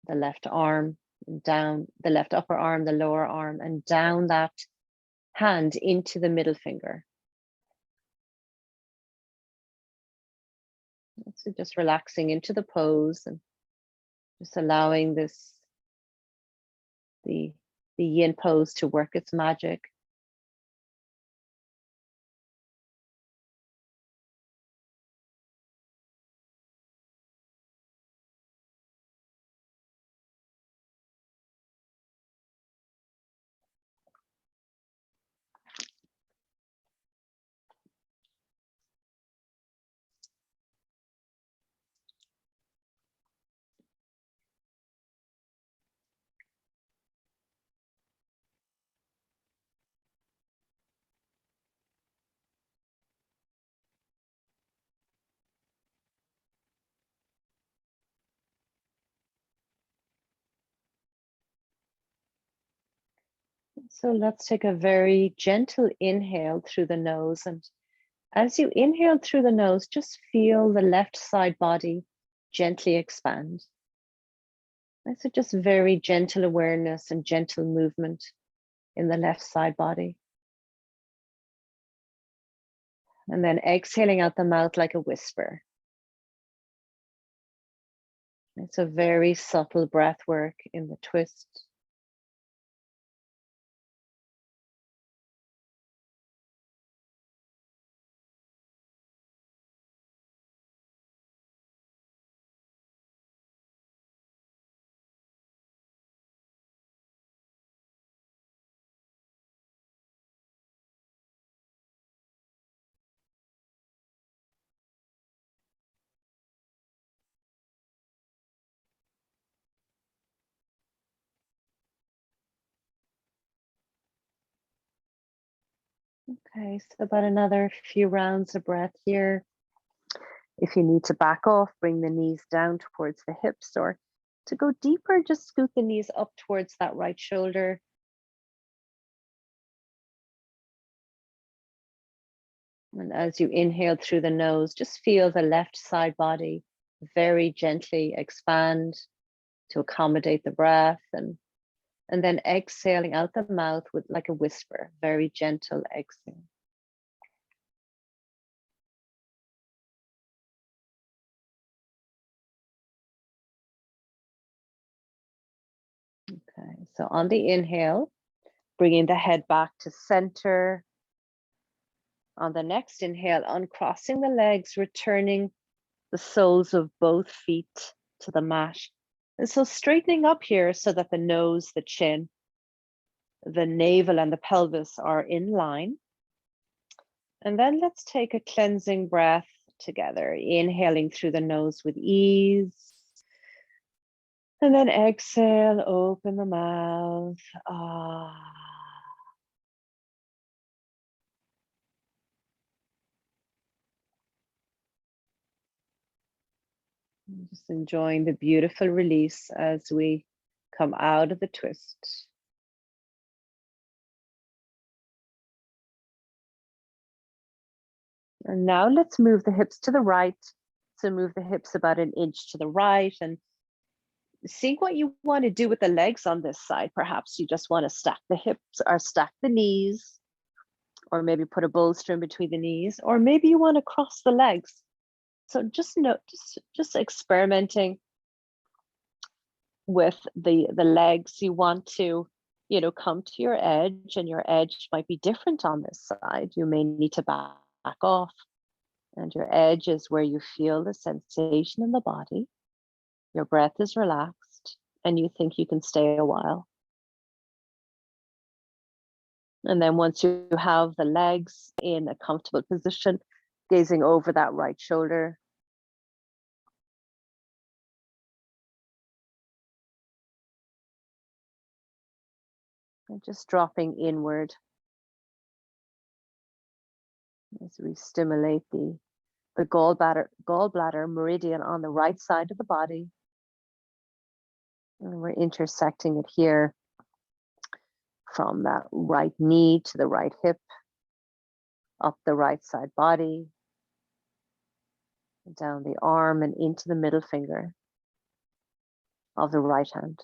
the left arm, and down the left upper arm, the lower arm, and down that hand into the middle finger. So just relaxing into the pose and just allowing this, the yin pose to work its magic. So let's take a very gentle inhale through the nose. And as you inhale through the nose, just feel the left side body gently expand. And so just very gentle awareness and gentle movement in the left side body. And then exhaling out the mouth like a whisper. It's a very subtle breath work in the twist. Okay, so about another few rounds of breath here. If you need to back off, bring the knees down towards the hips, or to go deeper, just scoot the knees up towards that right shoulder. And as you inhale through the nose, just feel the left side body very gently expand to accommodate the breath, and then exhaling out the mouth with like a whisper, very gentle exhale. Okay, so on the inhale, bringing the head back to center. On the next inhale, uncrossing the legs, returning the soles of both feet to the mat. And so straightening up here so that the nose, the chin, the navel and the pelvis are in line. And then let's take a cleansing breath together, inhaling through the nose with ease. And then exhale, open the mouth. Just enjoying the beautiful release as we come out of the twist. And now let's move the hips to the right. So move the hips about an inch to the right, and see what you want to do with the legs on this side. Perhaps you just want to stack the hips or stack the knees, or maybe put a bolster in between the knees, or maybe you want to cross the legs. So just experimenting with the legs. You want to, come to your edge, and your edge might be different on this side. You may need to back off, and your edge is where you feel the sensation in the body. Your breath is relaxed, and you think you can stay a while. And then once you have the legs in a comfortable position, gazing over that right shoulder. And just dropping inward as we stimulate the gallbladder meridian on the right side of the body. And we're intersecting it here from that right knee to the right hip, up the right side body, down the arm and into the middle finger of the right hand.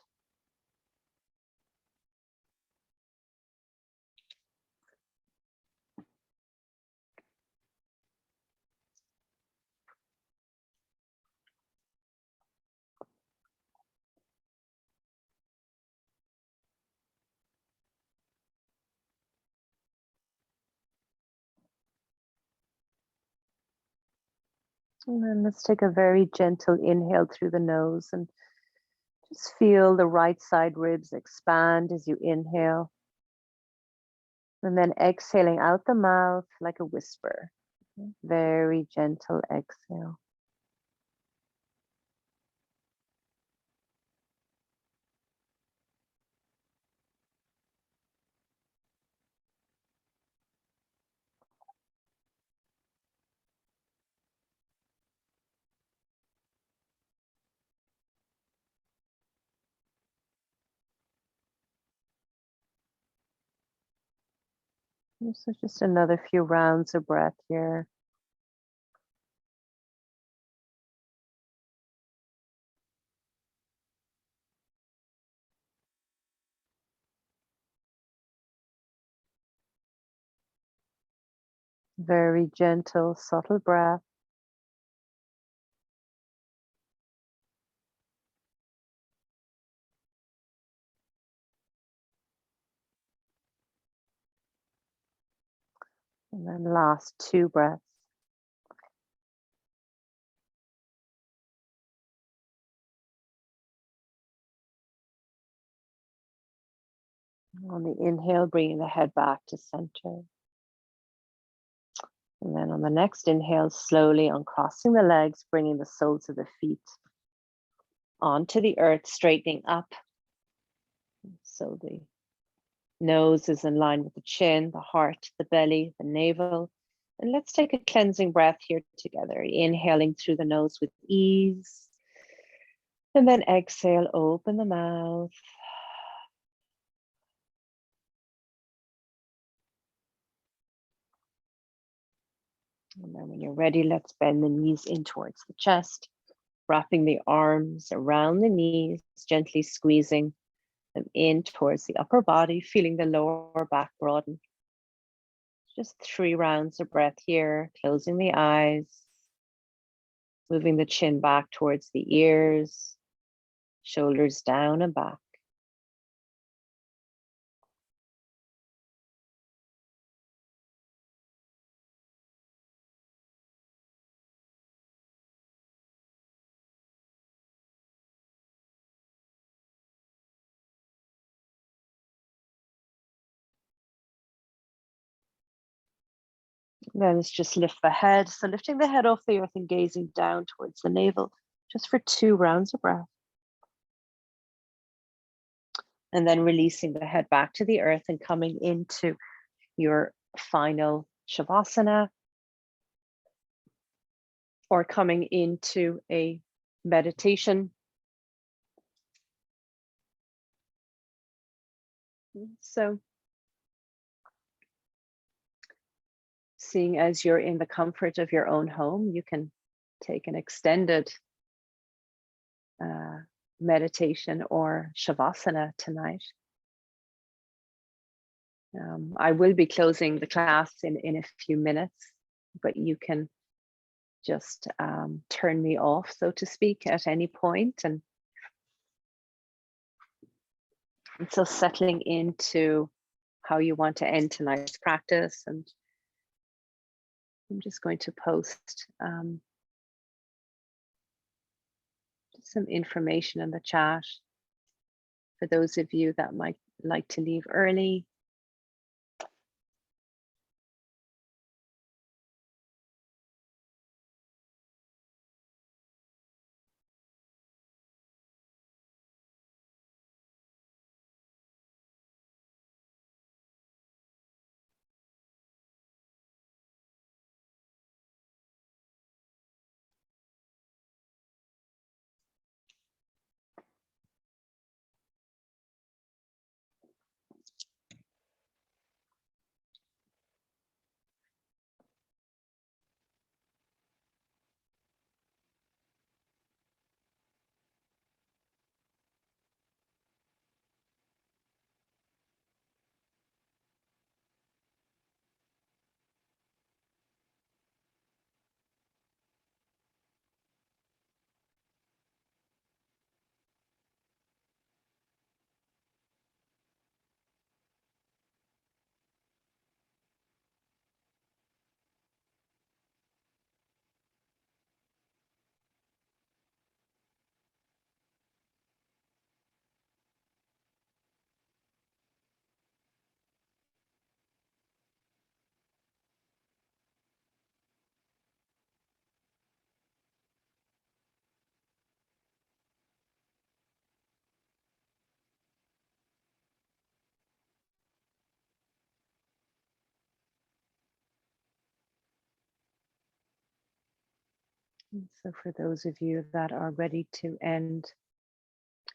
And then let's take a very gentle inhale through the nose, and just feel the right side ribs expand as you inhale. And then exhaling out the mouth like a whisper. Very gentle exhale. So just another few rounds of breath here. Very gentle, subtle breath. And then last 2 breaths. On the inhale, bringing the head back to center. And then on the next inhale, slowly uncrossing the legs, bringing the soles of the feet onto the earth, straightening up. So the nose is in line with the chin, the heart, the belly, the navel, And let's take a cleansing breath here together, inhaling through the nose with ease. And then exhale, open the mouth. And then when you're ready, let's bend the knees in towards the chest, wrapping the arms around the knees, gently squeezing them in towards the upper body, feeling the lower back broaden. Just 3 rounds of breath here, closing the eyes, moving the chin back towards the ears, shoulders down and back. Then let's just lift the head. So lifting the head off the earth and gazing down towards the navel, just for 2 rounds of breath. And then releasing the head back to the earth and coming into your final Shavasana, or coming into a meditation. So seeing as you're in the comfort of your own home, you can take an extended meditation or Shavasana tonight. I will be closing the class in a few minutes, but you can just turn me off, so to speak, at any point. And so settling into how you want to end tonight's practice. And I'm just going to post some information in the chat for those of you that might like to leave early. And so for those of you that are ready to end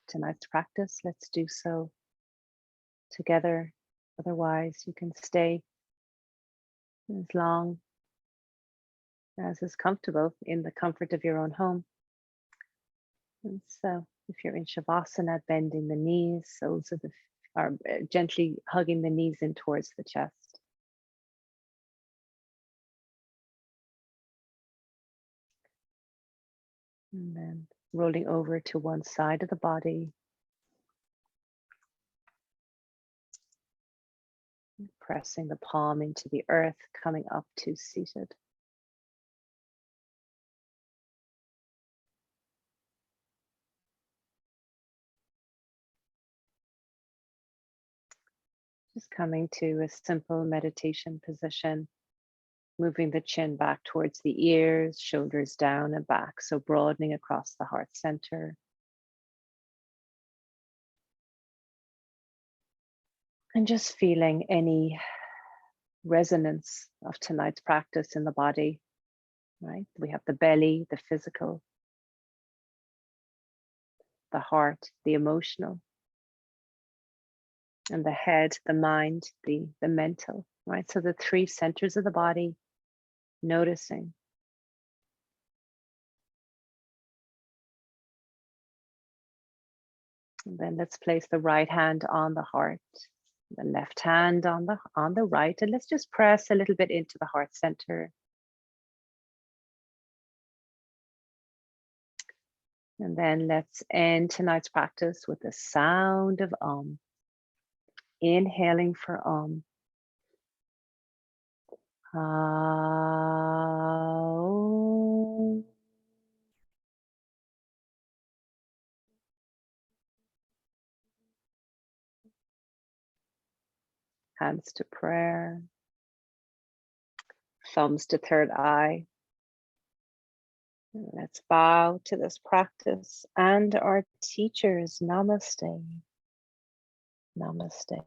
tonight's practice, let's do so together. Otherwise, you can stay as long as is comfortable in the comfort of your own home. And so if you're in Shavasana, bending the knees, soles of the are gently hugging the knees in towards the chest. And then rolling over to one side of the body. Pressing the palm into the earth, coming up to seated. Just coming to a simple meditation position, moving the chin back towards the ears, shoulders down and back, so broadening across the heart center. And just feeling any resonance of tonight's practice in the body, right? We have the belly, the physical, the heart, the emotional, and the head, the mind, the mental, right? So the three centers of the body, noticing. And then let's place the right hand on the heart, the left hand on the right, and let's just press a little bit into the heart center. And then let's end tonight's practice with the sound of Om. Inhaling for Om. Om. Hands to prayer. Thumbs to third eye. Let's bow to this practice and our teachers. Namaste. Namaste.